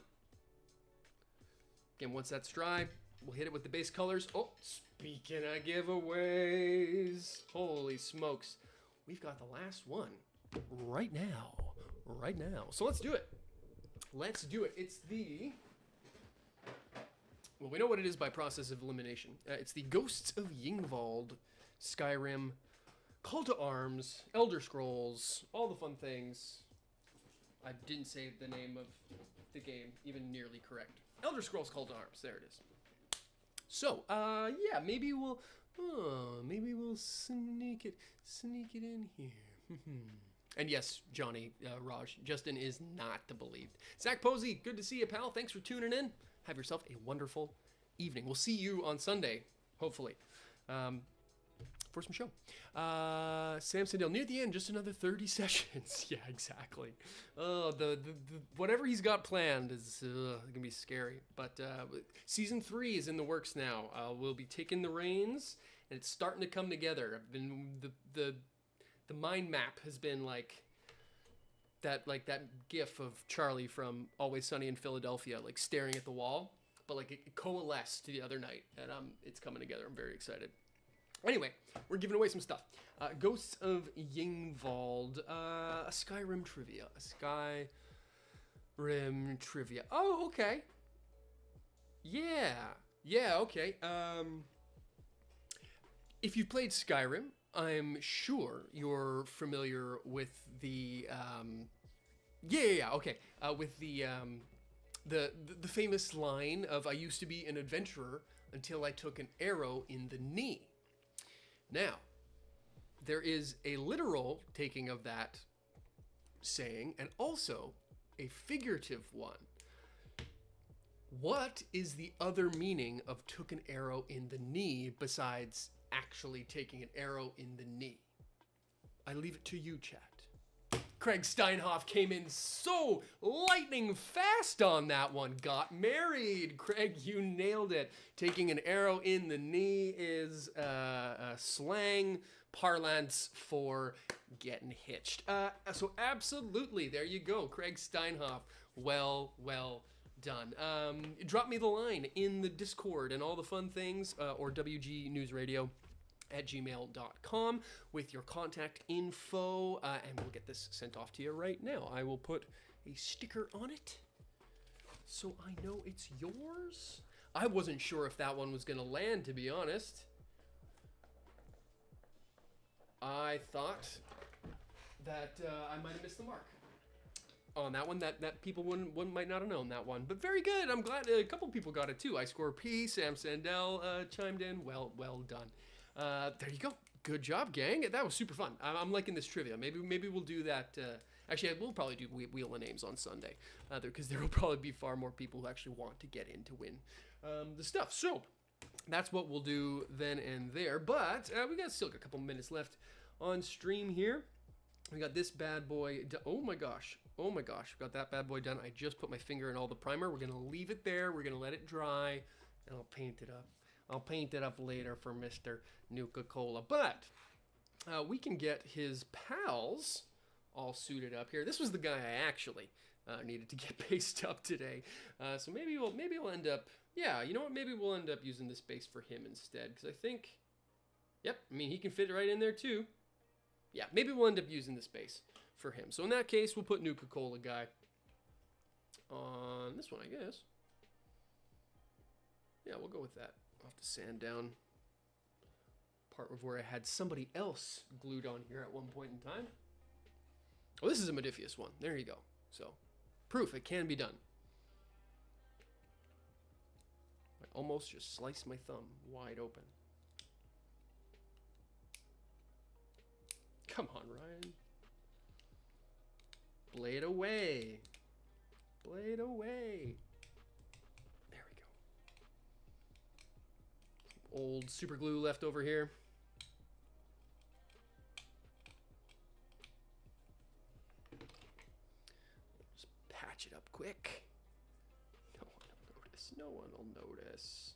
Again, once that's dry, we'll hit it with the base colors. Oh, speaking of giveaways. Holy smokes. We've got the last one right now. Right now. So let's do it. Let's do it. It's the... Well, we know what it is by process of elimination. It's the Ghosts of Yngvald, Skyrim, Call to Arms, Elder Scrolls, all the fun things. I didn't say the name of the game even nearly correct. Elder Scrolls Call to Arms. There it is. So, yeah, maybe we'll sneak it in here. And yes, Johnny, Raj, Justin is not the believed. Zach Posey, good to see you, pal. Thanks for tuning in. Have yourself a wonderful evening. We'll see you on Sunday, hopefully, for some show. Sam Sandell, near the end, just another 30 sessions. Yeah, exactly. The whatever he's got planned is gonna be scary. But season 3 is in the works now. We'll be taking the reins, and it's starting to come together. I've been the mind map has been like that gif of Charlie from Always Sunny in Philadelphia, like staring at the wall, but like it coalesced the other night, and it's coming together. I'm very excited. Anyway, we're giving away some stuff. Ghosts of Yingwald, a Skyrim trivia, Oh, okay. Yeah, okay. If you've played Skyrim, I'm sure you're familiar with the okay, with the famous line of "I used to be an adventurer until I took an arrow in the knee." Now, there is a literal taking of that saying and also a figurative one. What is the other meaning of "took an arrow in the knee" besides actually taking an arrow in the knee? I leave it to you, chat. Craig Steinhoff came in so lightning fast on that one. Got married. Craig, you nailed it. Taking an arrow in the knee is a slang parlance for getting hitched. So absolutely, there you go. Craig Steinhoff, well done. Drop me the line in the Discord and all the fun things, or WG News Radio at gmail.com with your contact info, and we'll get this sent off to you right now. I will put a sticker on it so I know it's yours. I wasn't sure if that one was going to land, to be honest. I thought that I might have missed the mark on that one, that people might not have known that one. But very good. I'm glad a couple people got it too. I Score P, Sam Sandell chimed in. Well done. There you go. Good job, gang. That was super fun. I'm liking this trivia. Maybe we'll do that. Actually, we'll probably do Wheel of Names on Sunday, because there will probably be far more people who actually want to get in to win the stuff. So that's what we'll do then and there. But we still got a couple minutes left on stream here. We got this bad boy. Oh my gosh. We got that bad boy done. I just put my finger in all the primer. We're gonna leave it there. We're gonna let it dry, and I'll paint it up. I'll paint it up later for Mr. Nuka-Cola. But we can get his pals all suited up here. This was the guy I actually needed to get paced up today. So maybe we'll end up, yeah, you know what? Maybe we'll end up using this space for him instead. Because I think, yep, I mean, he can fit right in there too. Yeah, maybe we'll end up using the space for him. So in that case, we'll put Nuka-Cola guy on this one, I guess. Yeah, we'll go with that. I'll have to sand down part of where I had somebody else glued on here at one point in time. Oh, this is a Modifius one. There you go. So, proof it can be done. I almost just sliced my thumb wide open. Come on, Ryan. Blade away. Blade away. There we go. Old super glue left over here. Just patch it up quick. No one will notice. No one will notice.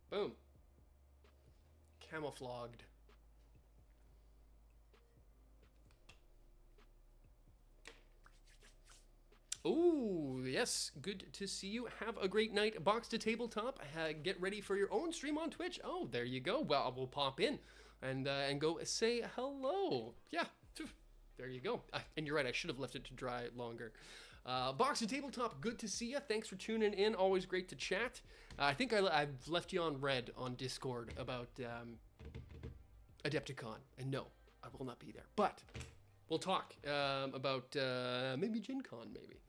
Boom. Camouflaged. Ooh, yes. Good to see you. Have a great night. Box to Tabletop. Get ready for your own stream on Twitch. Oh, there you go. Well, we'll pop in and go say hello. Yeah, there you go. And you're right. I should have left it to dry longer. Box to Tabletop. Good to see you. Thanks for tuning in. Always great to chat. I think I've left you on red on Discord about Adepticon. And no, I will not be there. But we'll talk about maybe Gen Con, maybe.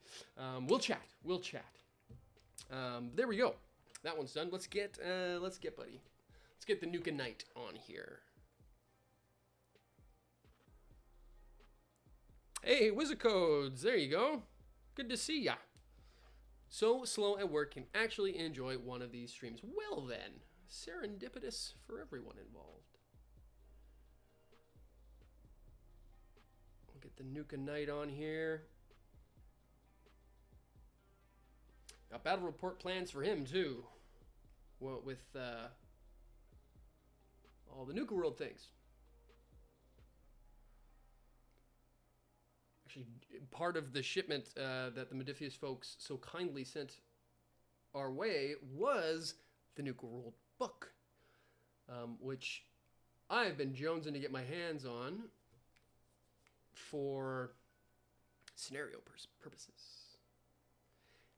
We'll chat. There we go. that one's done. Let's get buddy. Let's get the Nuka Knight on here. Hey, Wizarcodes, there you go. Good to see ya. So slow at work can actually enjoy one of these streams. Well then, serendipitous for everyone involved. We'll get the Nuka Knight on here. Got battle report plans for him too. Well, with all the Nuka World things. Actually, part of the shipment that the Modifius folks so kindly sent our way was the Nuka World book, which I've been jonesing to get my hands on for scenario purposes.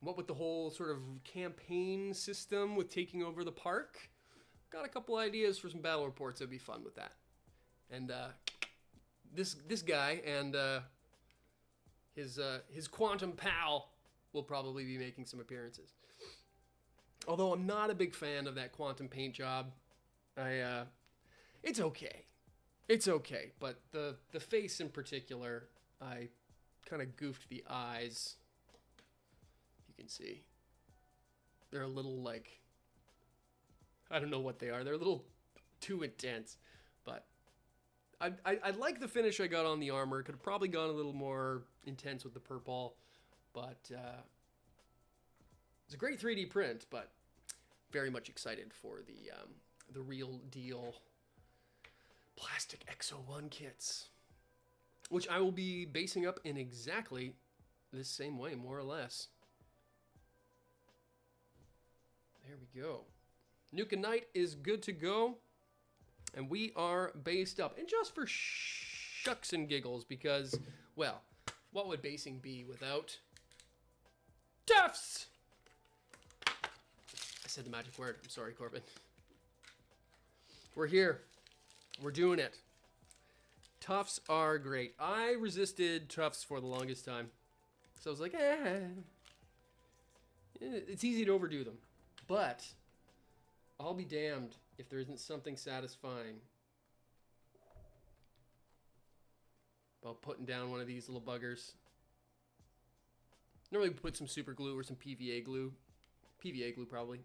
What with the whole sort of campaign system with taking over the park, got a couple ideas for some battle reports that'd be fun with that. And this guy and his quantum pal will probably be making some appearances. Although I'm not a big fan of that quantum paint job. It's okay. It's okay, but the face in particular, I kind of goofed the eyes. You can see they're a little like, I don't know what they are. They're a little too intense, but I like the finish I got on the armor. Could have probably gone a little more intense with the purple, but it's a great 3D print. But very much excited for the real deal plastic Exo-1 kits, which I will be basing up in exactly this same way, more or less. There we go. Nuka Knight is good to go. And we are based up. And just for shucks and giggles, because, well, what would basing be without Tufts? I said the magic word. I'm sorry, Corbin. We're here. We're doing it. Tufts are great. I resisted Tufts for the longest time. So I was like, it's easy to overdo them. But I'll be damned if there isn't something satisfying about putting down one of these little buggers. Normally put some super glue or some PVA glue probably,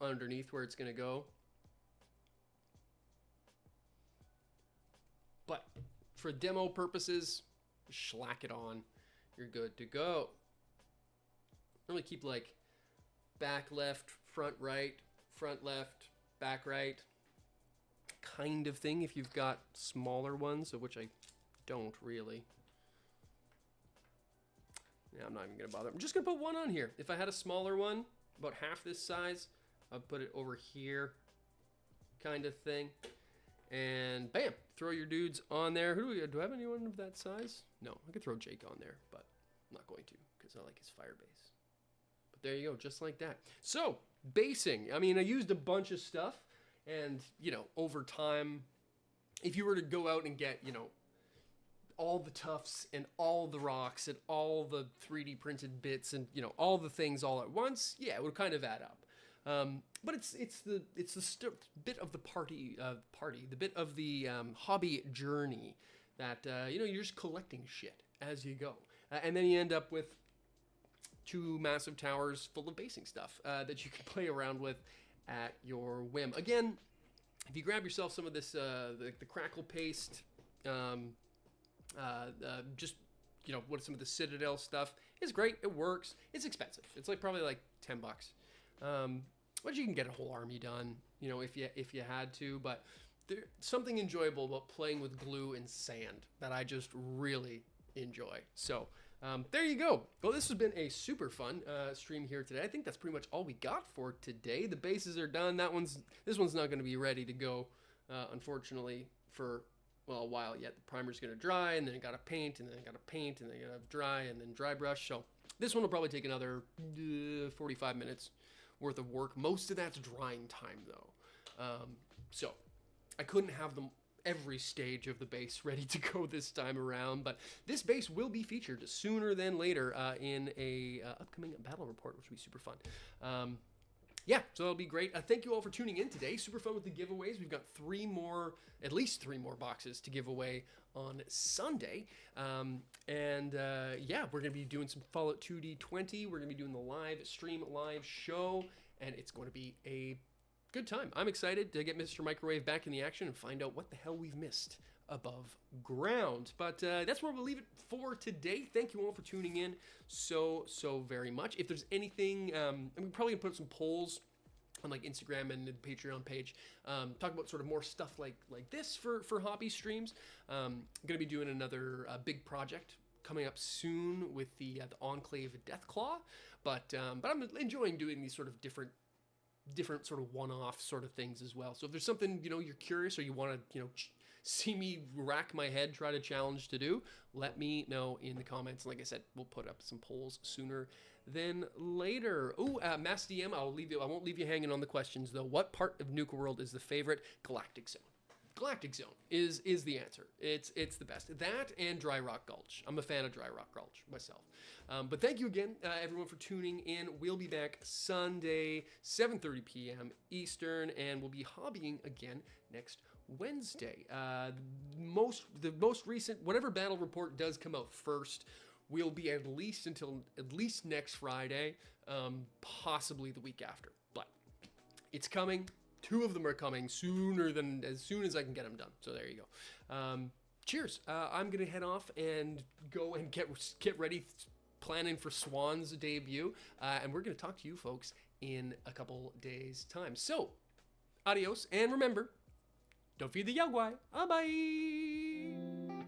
underneath where it's going to go. But for demo purposes, slack it on. You're good to go. Normally keep like back left, front right, front left, back right kind of thing if you've got smaller ones, of which I don't really. Yeah, I'm not even gonna bother. I'm just gonna put one on here. If I had a smaller one, about half this size, I'd put it over here kind of thing. And bam, throw your dudes on there. Do I have anyone of that size? No, I could throw Jake on there, but I'm not going to because I like his fire base. But there you go, just like that. So, basing. I mean, I used a bunch of stuff, and, you know, over time, if you were to go out and get, you know, all the tufts and all the rocks and all the 3D printed bits and, you know, all the things all at once, yeah, it would kind of add up. But it's the bit of the the bit of the hobby journey that, you know, you're just collecting shit as you go. And then you end up with 2 massive towers full of basing stuff that you can play around with at your whim. Again, if you grab yourself some of this, the crackle paste, just, you know, what some of the Citadel stuff is great. It works. It's expensive. It's like probably like $10. But you can get a whole army done, you know, if you had to. But there's something enjoyable about playing with glue and sand that I just really enjoy. So there you go. Well, this has been a super fun stream here today. I think that's pretty much all we got for today. The bases are done. This one's not going to be ready to go, unfortunately, for, well, a while yet. The primer's going to dry, and then I got to paint, and then I got to paint, and then I got to dry, and then dry brush. So this one will probably take another 45 minutes worth of work. Most of that's drying time, though. So I couldn't have them every stage of the base ready to go this time around, but this base will be featured sooner than later in a upcoming battle report, which will be super fun. yeah, so that'll be great. Thank you all for tuning in today. Super fun with the giveaways. We've got at least three more boxes to give away on Sunday. Yeah, we're going to be doing some Fallout 2D20. We're going to be doing the live show, and it's going to be a good time. I'm excited to get Mr. Microwave back in the action and find out what the hell we've missed above ground. But that's where we'll leave it for today. Thank you all for tuning in so very much. If there's anything, and we're probably gonna put up some polls on like Instagram and the Patreon page, talk about sort of more stuff like this for hobby streams. I'm gonna be doing another big project coming up soon with the Enclave Deathclaw, but I'm enjoying doing these sort of different sort of one-off sort of things as well. So if there's something, you're curious or you want to, see me rack my head, try to challenge to do, let me know in the comments. Like I said, we'll put up some polls sooner than later. Oh, Mass DM, I won't leave you hanging on the questions though. What part of Nuka World is the favorite? Galactic Zone. Galactic Zone is the answer. It's the best. That and Dry Rock Gulch. I'm a fan of Dry Rock Gulch myself. But thank you again, everyone, for tuning in. We'll be back Sunday, 7:30 p.m. Eastern, and we'll be hobbying again next Wednesday. The most recent, whatever battle report does come out first, will be at least next Friday, possibly the week after. But it's coming. 2 of them are coming as soon as I can get them done. So there you go. Cheers. I'm gonna head off and go and get ready, planning for Swan's debut, and we're gonna talk to you folks in a couple days' time. So, adios, and remember, don't feed the Yaogwai. Bye bye.